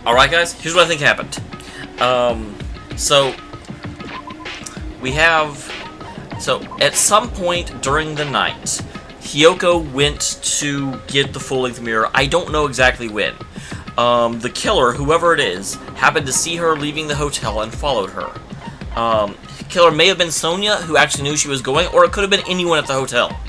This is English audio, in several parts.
Alright guys, here's what I think happened. So at some point during the night, Hiyoko went to get the full-length mirror. I don't know exactly when. The killer, whoever it is, happened to see her leaving the hotel and followed her. Killer may have been Sonia, who actually knew she was going, or it could have been anyone at the hotel.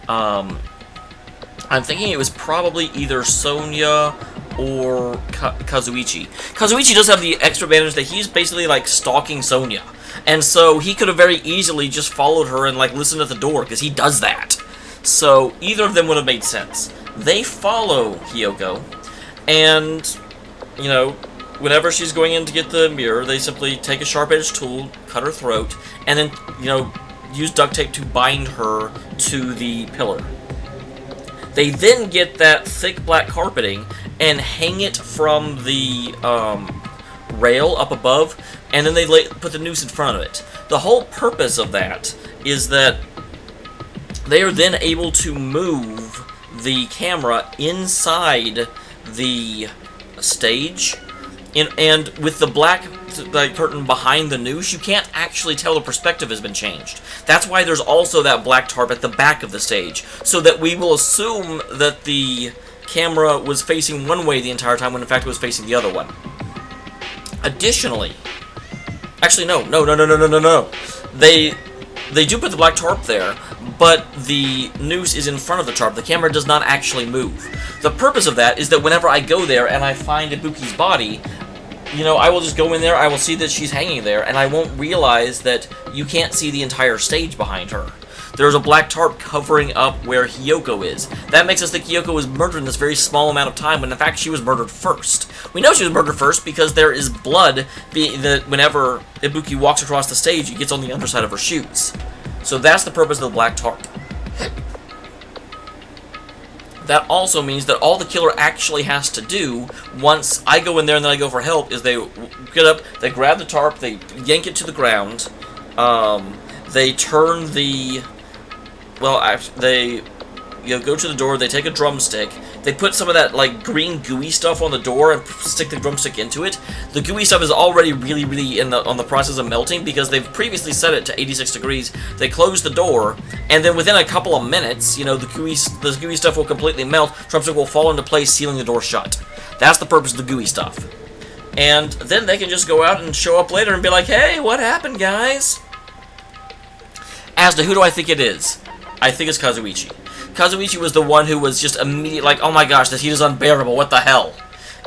I'm thinking it was probably either Sonia or Kazuichi. Kazuichi does have the extra advantage that he's basically like stalking Sonia. And so he could have very easily just followed her and like listened at the door, because he does that. So either of them would have made sense. They follow Hiyoko, and, you know, whenever she's going in to get the mirror, they simply take a sharp-edged tool, cut her throat, and then, you know, use duct tape to bind her to the pillar. They then get that thick black carpeting and hang it from the rail up above, and then they put the noose in front of it. The whole purpose of that is that they are then able to move the camera inside the stage, and with the black curtain behind the noose, you can't actually tell the perspective has been changed. That's why there's also that black tarp at the back of the stage, so that we will assume that the camera was facing one way the entire time when in fact it was facing the other one. Additionally, actually no. They do put the black tarp there, but the noose is in front of the tarp. The camera does not actually move. The purpose of that is that whenever I go there and I find Ibuki's body, you know, I will just go in there, I will see that she's hanging there, and I won't realize that you can't see the entire stage behind her. There's a black tarp covering up where Hiyoko is. That makes us think Hiyoko was murdered in this very small amount of time, when in fact she was murdered first. We know she was murdered first because there is blood whenever Ibuki walks across the stage, it gets on the underside of her shoes. So that's the purpose of the black tarp. That also means that all the killer actually has to do, once I go in there and then I go for help, is they get up, they grab the tarp, they yank it to the ground, they turn the... Well, they go to the door, they take a drumstick, they put some of that, like, green gooey stuff on the door and stick the drumstick into it. The gooey stuff is already really on the process of melting, because they've previously set it to 86 degrees. They close the door, and then within a couple of minutes, you know, the gooey stuff will completely melt, drumstick will fall into place, sealing the door shut. That's the purpose of the gooey stuff. And then they can just go out and show up later and be like, hey, what happened, guys? As to who do I think it is? I think it's Kazuichi. Kazuichi was the one who was just immediately like, oh my gosh, this heat is unbearable, what the hell?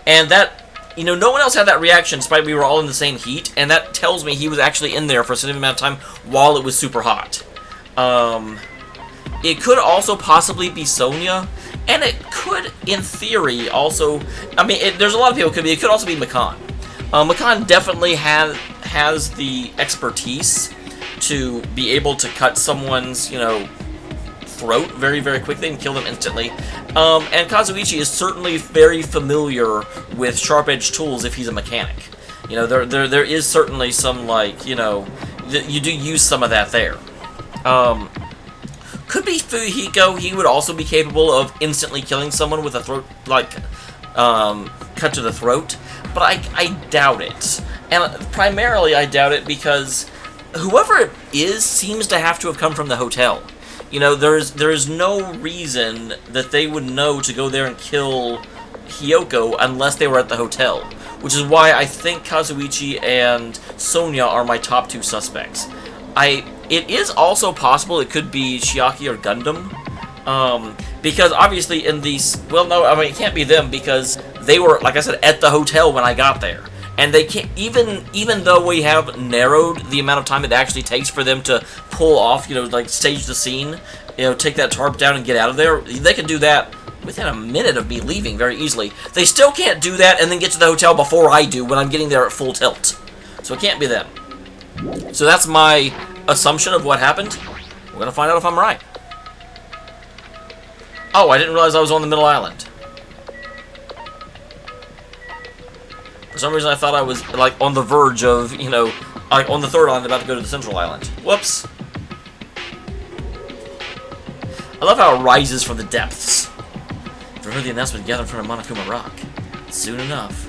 And that, you know, no one else had that reaction, despite we were all in the same heat, and that tells me he was actually in there for a significant amount of time while it was super hot. It could also possibly be Sonia, and it could, in theory, also, I mean, there's a lot of people it could be, it could also be Makan. Makan definitely has the expertise to be able to cut someone's, you know, throat very quickly and kill them instantly. And Kazuichi is certainly very familiar with sharp-edged tools if he's a mechanic. You know, there is certainly some, like, you know, you do use some of that there. Could be Fujihiko. He would also be capable of instantly killing someone with a throat, like, cut to the throat. But I doubt it. And primarily I doubt it because whoever it is seems to have to have come from the hotel. You know, there is no reason that they would know to go there and kill Hiyoko unless they were at the hotel. Which is why I think Kazuichi and Sonia are my top two suspects. It is also possible it could be Chiaki or Gundam. Because obviously in these... Well, no, I mean, it can't be them because they were, like I said, at the hotel when I got there. And they can't, even though we have narrowed the amount of time it actually takes for them to pull off, you know, like stage the scene, you know, take that tarp down and get out of there, they can do that within a minute of me leaving very easily. They still can't do that and then get to the hotel before I do when I'm getting there at full tilt. So it can't be them. So that's my assumption of what happened. We're going to find out if I'm right. Oh, I didn't realize I was on the middle island. For some reason I thought I was, like, on the verge of, you know, like, on the third island about to go to the central island. Whoops. I love how it rises from the depths. If you heard the announcement gathered in front of Monokuma Rock. Soon enough.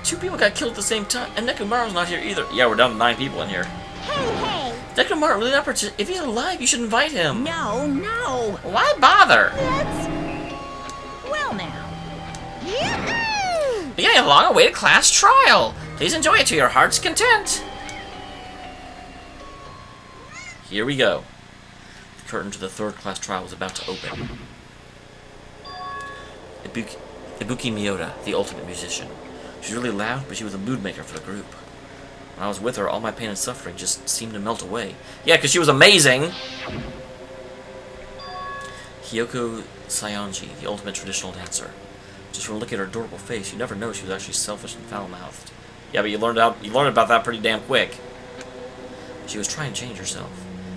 2 people got killed at the same time, and Nekomaru's not here either. Yeah, we're down to 9 people in here. Hey! Nekomaru really not if he's alive, you should invite him. No, no. Why bother? Well now. Yoo-hoo! Beginning a long-awaited class trial. Please enjoy it to your heart's content. Here we go. The curtain to the 3rd class trial was about to open. Ibuki Miyoda, the ultimate musician. She was really loud, but she was a mood maker for the group. When I was with her, all my pain and suffering just seemed to melt away. Yeah, because she was amazing! Hiyoko Sayonji, the ultimate traditional dancer. Just from looking at her adorable face, you never know she was actually selfish and foul-mouthed. Yeah, but you learned about that pretty damn quick. She was trying to change herself.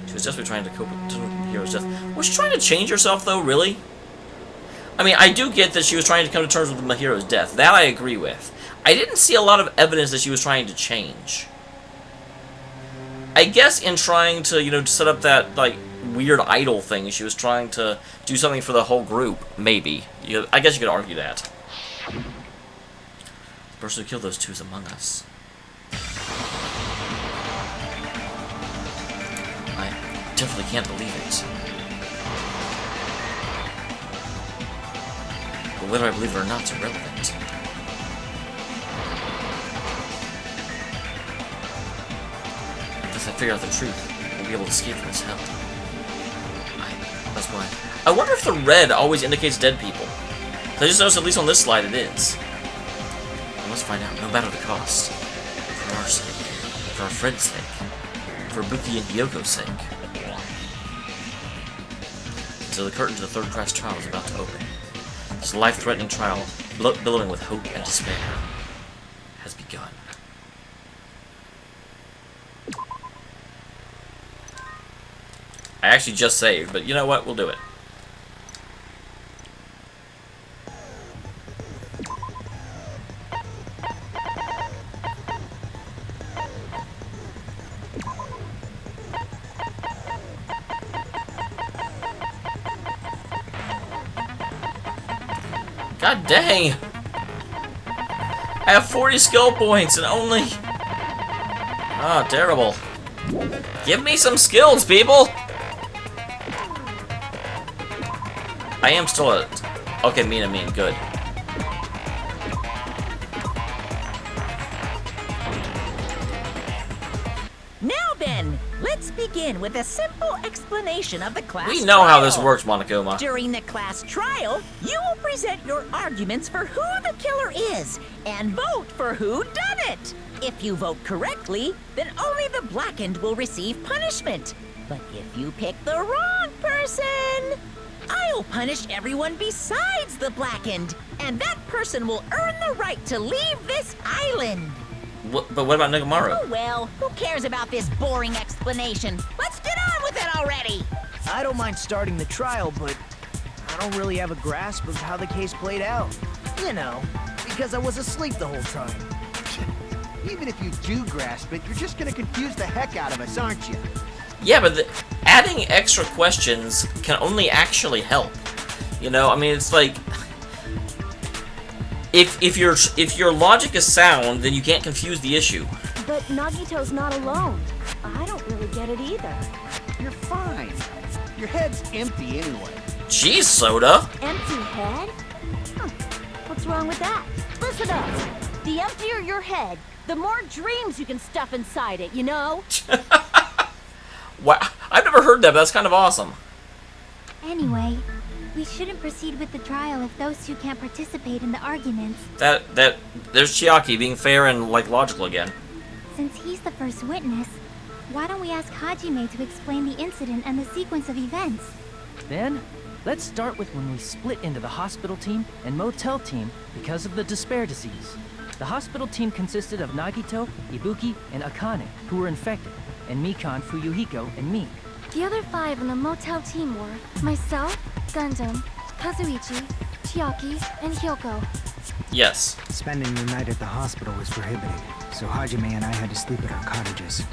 She was desperately trying to cope with Hiro's death. Was she trying to change herself, though, really? I mean, I do get that she was trying to come to terms with Mahiro's death. That I agree with. I didn't see a lot of evidence that she was trying to change. I guess in trying to, you know, set up that, like, weird idol thing, she was trying to do something for the whole group. Maybe. I guess you could argue that. The person who killed those 2 is among us. I definitely can't believe it. But whether I believe it or not is irrelevant. Unless I figure out the truth, we'll be able to escape from this hell. That's why. I wonder if the red always indicates dead people. I just noticed, at least on this slide, it is. I must find out, no matter the cost. For our sake. For our friend's sake. For Ibuki and Hyoko's sake. So the curtain to the 3rd class trial is about to open. This life-threatening trial, billowing with hope and despair, has begun. I actually just saved, but you know what? We'll do it. God dang! I have 40 skill points and only... Oh, terrible. Give me some skills, people! I am still at... Okay, mean, good. Now then, let's begin with a simple explanation of the class We know how this trial. works, Monokuma. During the class trial, you will present your arguments for who the killer is and vote for who done it. If you vote correctly, then only the blackened will receive punishment. But if you pick the wrong person, I'll punish everyone besides the blackened, and that person will earn the right to leave this island. But what about Nekomaru? Oh well, who cares about this boring explanation? Let's get on with it already! I don't mind starting the trial, but I don't really have a grasp of how the case played out. You know, because I was asleep the whole time. Even if you do grasp it, you're just gonna confuse the heck out of us, aren't you? Yeah, but adding extra questions can only actually help. You know, I mean, it's like... If your logic is sound, then you can't confuse the issue. But Nagito's not alone. I don't really get it either. You're fine. Your head's empty anyway. Jeez, Soda! Empty head? Huh. What's wrong with that? Listen up. The emptier your head, the more dreams you can stuff inside it, you know? Wow, I've never heard that, but that's kind of awesome. Anyway, we shouldn't proceed with the trial if those 2 can't participate in the arguments. There's Chiaki being fair and, like, logical again. Since he's the first witness, why don't we ask Hajime to explain the incident and the sequence of events? Then, let's start with when we split into the hospital team and motel team because of the despair disease. The hospital team consisted of Nagito, Ibuki, and Akane, who were infected, and Mikan, Fuyuhiko, and me. The other 5 in the motel team were myself, Gundam, Kazuichi, Chiaki, and Hyoko. Yes. Spending the night at the hospital was prohibited, so Hajime and I had to sleep at our cottages.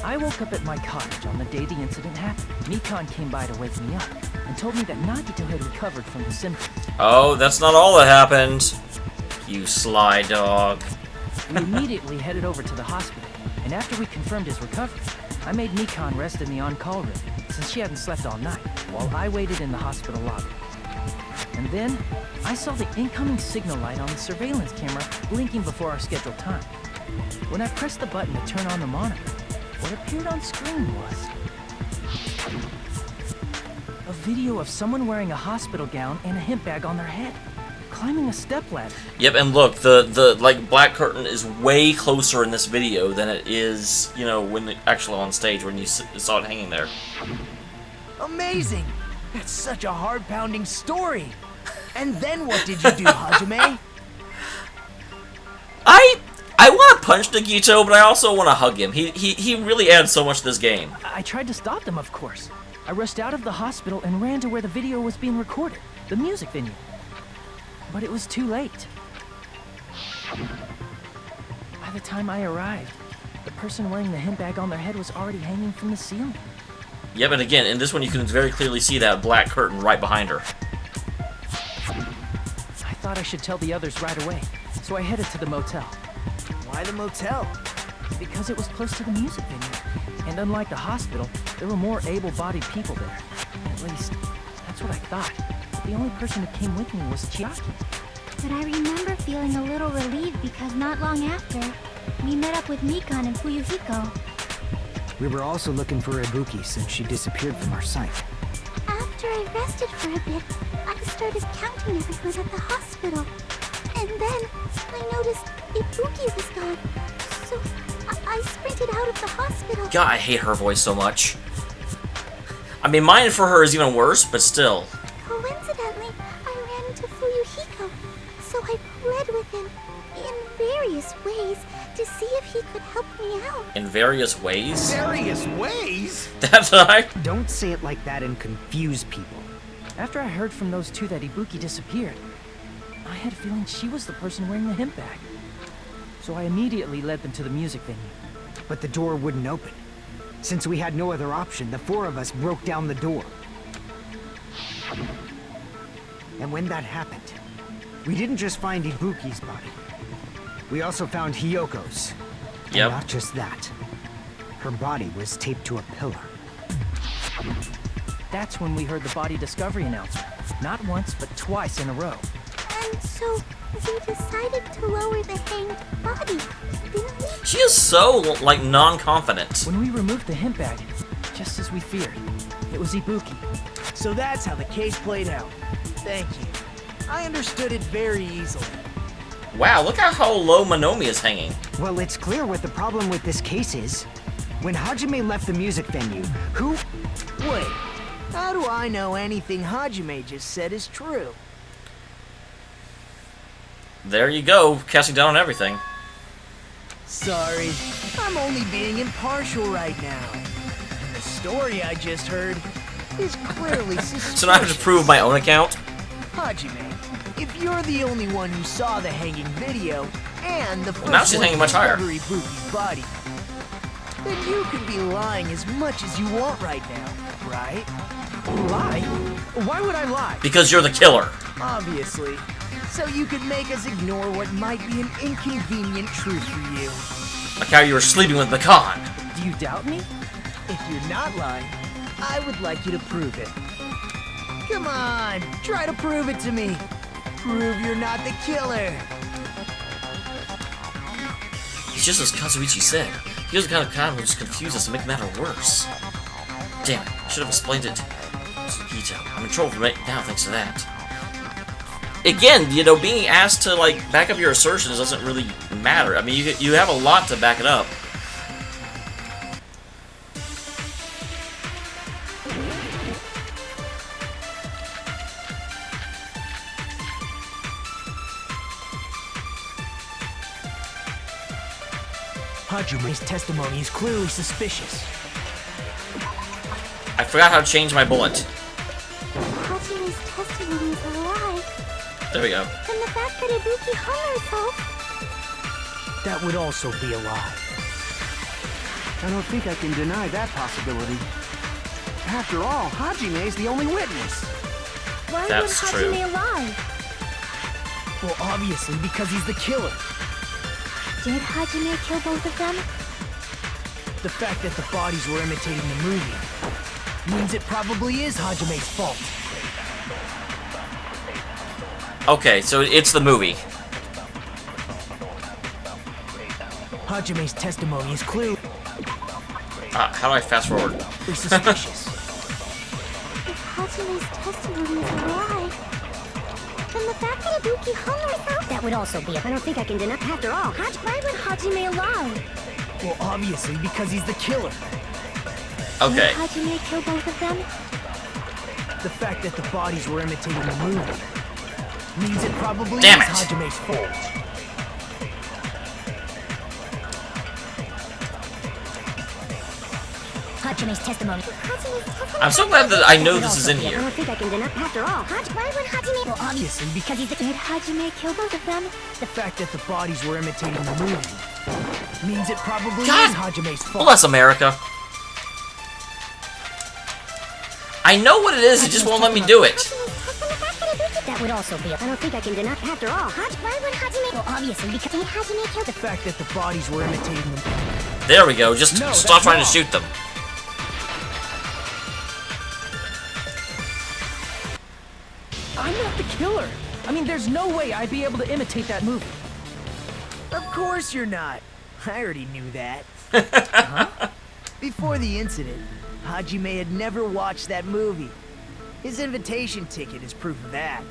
I woke up at my cottage on the day the incident happened. Mikan came by to wake me up and told me that Nagito had recovered from the symptoms. Oh, that's not all that happened. You sly dog. We immediately headed over to the hospital, and after we confirmed his recovery, I made Nikon rest in the on-call room, since she hadn't slept all night, while I waited in the hospital lobby. And then, I saw the incoming signal light on the surveillance camera blinking before our scheduled time. When I pressed the button to turn on the monitor, what appeared on screen was a video of someone wearing a hospital gown and a hemp bag on their head, climbing a stepladder. Yep, and look, the like black curtain is way closer in this video than it is, you know, when actually on stage when you saw it hanging there. Amazing! That's such a heart-pounding story. And then what did you do, Hajime? I want to punch Nagito, but I also want to hug him. He really adds so much to this game. I tried to stop them, of course. I rushed out of the hospital and ran to where the video was being recorded, the music venue. But it was too late. By the time I arrived, the person wearing the hemp bag on their head was already hanging from the ceiling. Yep, and again, in this one you can very clearly see that black curtain right behind her. I thought I should tell the others right away, so I headed to the motel. Why the motel? Because it was close to the music venue, and unlike the hospital, there were more able-bodied people there. At least, that's what I thought. But the only person who came with me was Chiaki. But I remember feeling a little relieved because not long after, we met up with Nikon and Fuyuhiko. We were also looking for Ibuki since she disappeared from our sight. After I rested for a bit, I started counting everyone at the hospital. And then I noticed Ibuki was gone. So I sprinted out of the hospital. God, I hate her voice so much. I mean, mine for her is even worse, but still. Coincidentally, I ran into Fuyuhiko. So I pled with him in various ways to see if he could help me out. In various ways? Various ways? That's right. Don't say it like that and confuse people. After I heard from those two that Ibuki disappeared, I had a feeling she was the person wearing the hemp bag. So I immediately led them to the music venue. But the door wouldn't open. Since we had no other option, the four of us broke down the door. And when that happened, we didn't just find Ibuki's body. We also found Hyoko's. And Yep. not just that. Her body was taped to a pillar. That's when we heard the body discovery announcement. Not once, but twice in a row. And so we decided to lower the hanged body, didn't we? She is so, like, non-confident. When we removed the hemp bag, just as we feared, it was Ibuki. So that's how the case played out. Thank you. I understood it very easily. Wow, look at how low Monomi is hanging. Well, it's clear what the problem with this case is. When Hajime left the music venue, who... Wait, how do I know anything Hajime just said is true? There you go, casting down on everything. Sorry, I'm only being impartial right now. And the story I just heard is clearly suspicious. So now I have to prove my own account? Hajime, if you're the only one who saw the hanging video and the first now she's one hanging to much higher. discover Ibuki's body, then you could be lying as much as you want right now, right? Lie? Why would I lie? Because you're the killer. Obviously. So you could make us ignore what might be an inconvenient truth for you. Like how you were sleeping with Makan. Do you doubt me? If you're not lying, I would like you to prove it. Come on, try to prove it to me. Prove you're not the killer. It's just as Kazuichi said. He was the kind of who just confused us to make the matter worse. Damn it, I should have explained it to Nagito. I'm in trouble for it now thanks to that. Again, you know, being asked to, like, back up your assertions doesn't really matter. I mean, you have a lot to back it up. Hajime's testimony is clearly suspicious. I forgot how to change my bullet. Hajime's testimony is a lie. There we go. And the fact that Ibuki hung herself. That would also be a lie. I don't think I can deny that possibility. After all, Hajime is the only witness. Why That's would true. Hajime lie? Well, obviously because he's the killer. Did Hajime kill both of them? The fact that the bodies were imitating the movie means it probably is Hajime's fault. Okay, so it's the movie. Hajime's testimony is clearly How do I fast forward? suspicious. If Hajime's testimony is a lie, then the fact that Ibuki hung herself... That would also be it. I don't think I can deny... After all, why would Hajime lie? Well, obviously, because he's the killer. Okay. Did Hajime kill both of them? The fact that the bodies were imitating the movie means it probably Damn is it. Hajime's fault. Hajime's testimony. I'm so glad that I know this is in I here. don't think I can deny... After all, why would Hajime... Well, obviously, because Did Hajime kill both of them? the fact that the bodies were imitating the movie means it probably God is Hajime's fault. bless America. I know what it is, it just won't let me do it. That would also be it. I don't think I can deny... After all, why would Hajime... Well, obviously, because did Hajime kill The fact that the bodies were imitating the There we go, just No, stop that's trying to wrong. shoot them. I'm not the killer. I mean, there's no way I'd be able to imitate that movie. Of course you're not. I already knew that. Before the incident, Hajime had never watched that movie. His invitation ticket is proof of that.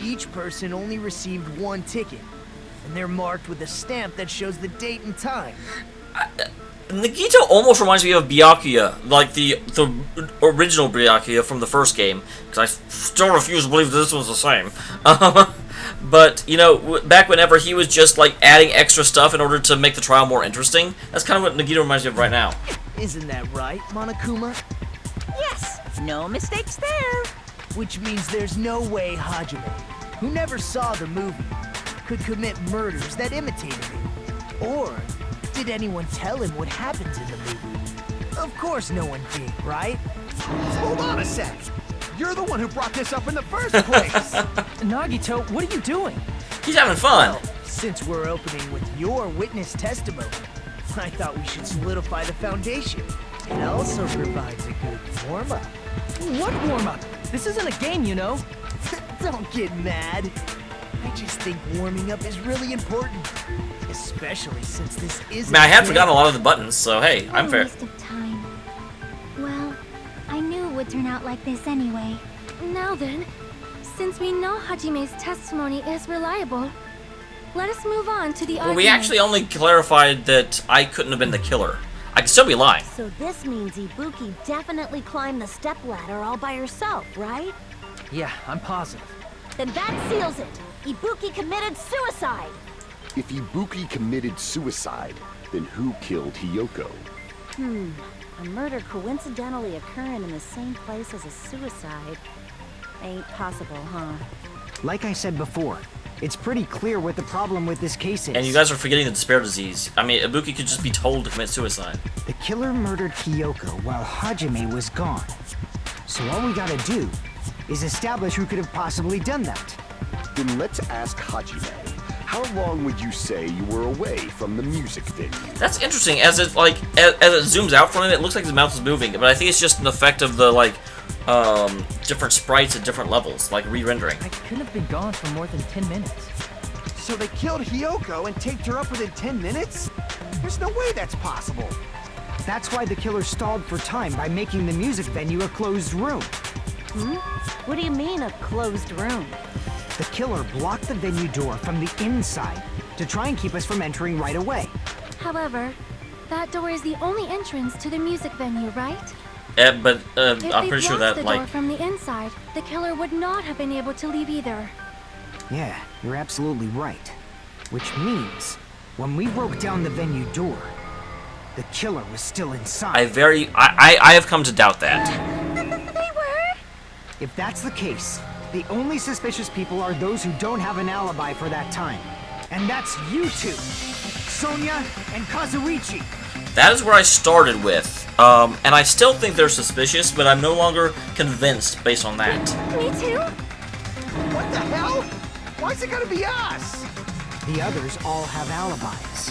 Each person only received one ticket, and they're marked with a stamp that shows the date and time. Nagito almost reminds me of Byakuya, like the original Byakuya from the first game, because I still refuse to believe this was the same. But, you know, back whenever he was just, like, adding extra stuff in order to make the trial more interesting, that's kind of what Nagito reminds me of right now. Isn't that right, Monokuma? Yes, no mistakes there. Which means there's no way Hajime, who never saw the movie, could commit murders that imitated it. Or did anyone tell him what happens in the movie? Of course no one did, right? Hold on a sec. You're the one who brought this up in the first place. Nagito, what are you doing? He's having fun. Well, since we're opening with your witness testimony, I thought we should solidify the foundation. It also provides a good warm-up. What warm-up? This isn't a game, you know. Don't get mad. I just think warming up is really important. Especially since this I isn't mean, I had a forgotten a game. lot of the buttons, so hey, I'm What a fair. waste of time. Well, I knew it would turn out like this anyway. Now then, since we know Hajime's testimony is reliable, let us move on to the Well, we actually only clarified that I couldn't have been the killer. I could still be lying. So this means Ibuki definitely climbed the stepladder all by herself, right? Yeah, I'm positive. Then that seals it. Ibuki committed suicide. If Ibuki committed suicide, then who killed Hiyoko? A murder coincidentally occurring in the same place as a suicide. Ain't possible, huh? Like I said before, it's pretty clear what the problem with this case is. And you guys are forgetting the despair disease. I mean, Ibuki could just be told to commit suicide. The killer murdered Hiyoko while Hajime was gone. So all we gotta do is establish who could have possibly done that. Then let's ask Hajime. How long would you say you were away from the music venue? That's interesting. As it like as it zooms out from him, it looks like his mouth is moving, but I think it's just an effect of the like different sprites at different levels, like re-rendering. I couldn't have been gone for more than 10 minutes. So they killed Hiyoko and taped her up within 10 minutes? There's no way that's possible. That's why the killer stalled for time by making the music venue a closed room. What do you mean, a closed room? The killer blocked the venue door from the inside to try and keep us from entering right away. However, that door is the only entrance to the music venue, right? But If I'm they pretty sure blocked that the door like from the inside, the killer would not have been able to leave either. Yeah, you're absolutely right. Which means, when we broke down the venue door, the killer was still inside. I have come to doubt that. They were? If that's the case, the only suspicious people are those who don't have an alibi for that time. And that's you two, Sonia and Kazuichi. That is where I started with. And I still think they're suspicious, but I'm no longer convinced based on that. Me too? What the hell? Why's it gotta be us? The others all have alibis.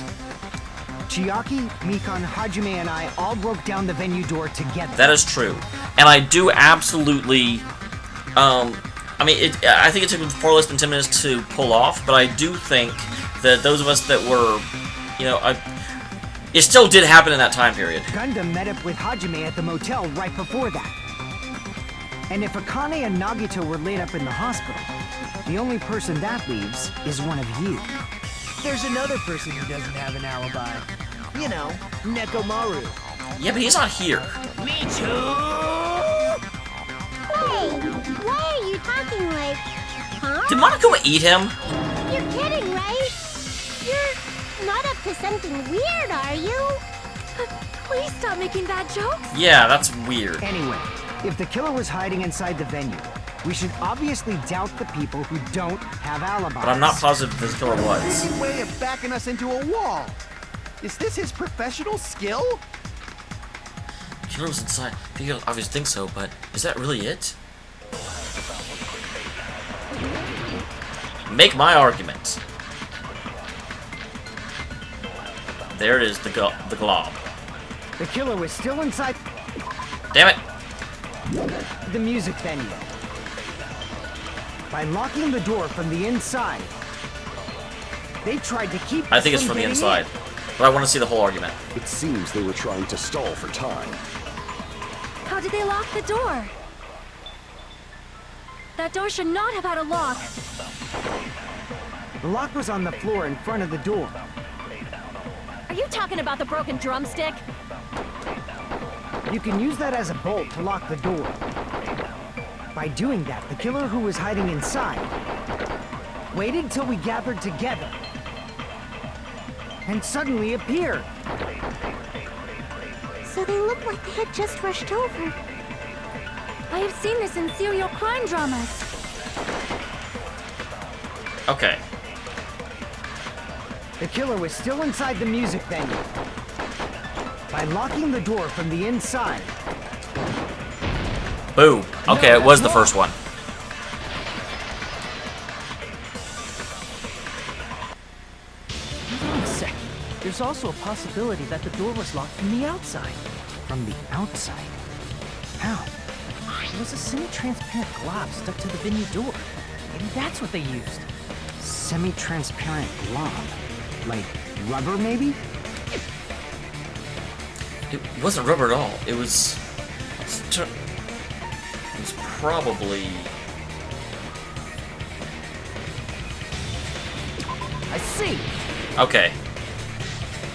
Chiaki, Mikan, Hajime, and I all broke down the venue door together. That is true. And I do absolutely, I mean, I think it took far less than 10 minutes to pull off, but I do think that those of us that were, you know, it still did happen in that time period. Gundam met up with Hajime at the motel right before that. And if Akane and Nagito were laid up in the hospital, the only person that leaves is one of you. There's another person who doesn't have an alibi. You know, Nekomaru. Yeah, but he's not here. Me too! Hey, why are you talking like... Huh? Did Monokuma eat him? You're kidding, right? You're not up to something weird, are you? Please stop making bad jokes. Yeah, that's weird. Anyway, if the killer was hiding inside the venue, we should obviously doubt the people who don't have alibis. But I'm not positive this killer was. Easy way of backing us into a wall. Is this his professional skill? Killer was inside. I obviously think so, but is that really it? Make my argument. There it is, the glob. The killer was still inside Damn it! the music venue. By locking the door from the inside, they tried to keep I think it's us from the getting inside, in. but I want to see the whole argument. It seems they were trying to stall for time. How did they lock the door? That door should not have had a lock. The lock was on the floor in front of the door. Are you talking about the broken drumstick? You can use that as a bolt to lock the door. By doing that, the killer who was hiding inside waited till we gathered together and suddenly appeared. So they look like they had just rushed over. I have seen this in serial crime dramas. Okay. The killer was still inside the music venue. By locking the door from the inside. Boom. Okay, it was the first one. Hold on a sec. There's also a possibility that the door was locked from the outside. From the outside? How? There was a semi-transparent glob stuck to the venue door. Maybe that's what they used. Semi-transparent glob? Like rubber, maybe? It wasn't rubber at all. It was probably... I see! Okay.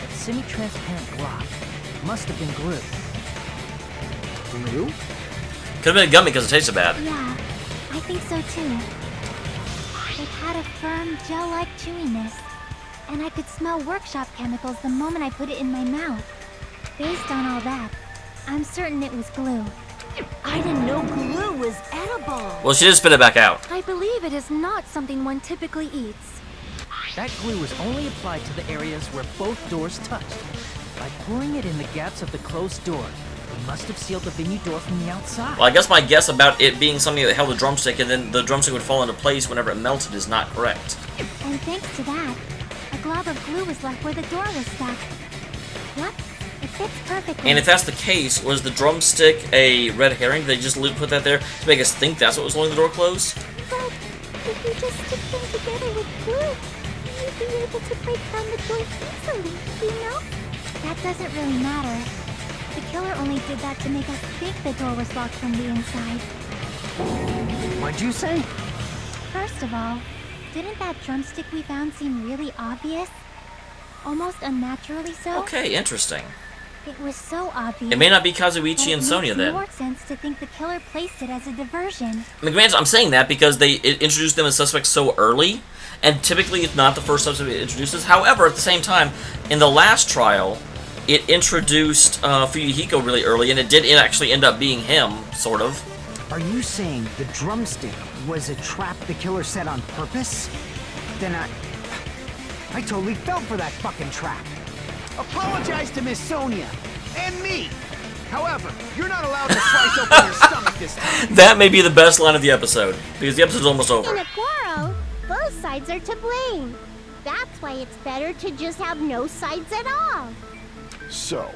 That semi-transparent glob must have been glue. Glue? Could have been a gummy because it tasted bad. Yeah, I think so too. It had a firm, gel-like chewiness. And I could smell workshop chemicals the moment I put it in my mouth. Based on all that, I'm certain it was glue. I didn't know glue was edible. Well, she did spit it back out. I believe it is not something one typically eats. That glue was only applied to the areas where both doors touched. By pouring it in the gaps of the closed door, they must have sealed the venue door from the outside. Well, I guess my guess about it being something that held a drumstick and then the drumstick would fall into place whenever it melted is not correct. And thanks to that, a glob of glue was left where the door was stuck. Yep, it fits perfectly. And if that's the case, was the drumstick a red herring? Did they just put that there to make us think that's what was holding the door closed? But if you just stick them together with glue, you'd be able to break down the door easily, you know? That doesn't really matter. The killer only did that to make us think the door was locked from the inside. What'd you say? First of all, didn't that drumstick we found seem really obvious? Almost unnaturally so? Okay, interesting. It was so obvious. It may not be Kazuichi and Sonya It then. makes more sense to think the killer placed it as a diversion. I mean, granted, I'm saying that because it introduced them as suspects so early, and typically it's not the first suspect it introduces. However, at the same time, in the last trial, it introduced Fuyuhiko really early, and it did actually end up being him, sort of. Are you saying the drumstick was a trap the killer set on purpose? Then I totally fell for that fucking trap. Apologize to Miss Sonya and me. However, you're not allowed to slice open your stomach this time. That may be the best line of the episode, because the episode's almost In over. a quarrel, both sides are to blame. That's why it's better to just have no sides at all. So,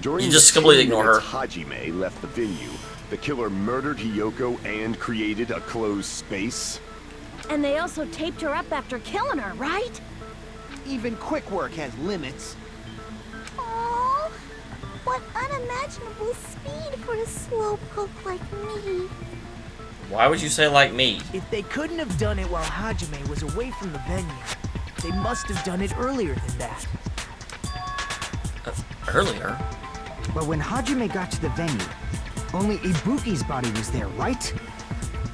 during You just the completely 10 ignore minutes her. Hajime left the venue, the killer murdered Hiyoko and created a closed space? And they also taped her up after killing her, right? Even quick work has limits. Oh, what unimaginable speed for a slowpoke like me. Why would you say like me? If they couldn't have done it while Hajime was away from the venue, they must have done it earlier than that. Earlier? But when Hajime got to the venue, only Ibuki's body was there, right?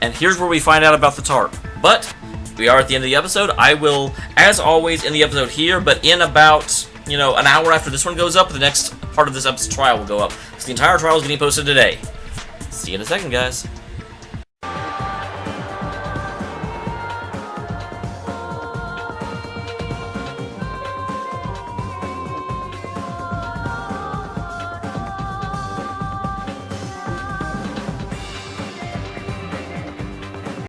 And here's where we find out about the tarp. But we are at the end of the episode. I will, as always, end the episode here, but in about, an hour after this one goes up, the next part of this episode's trial will go up. So the entire trial is getting posted today. See you in a second, guys.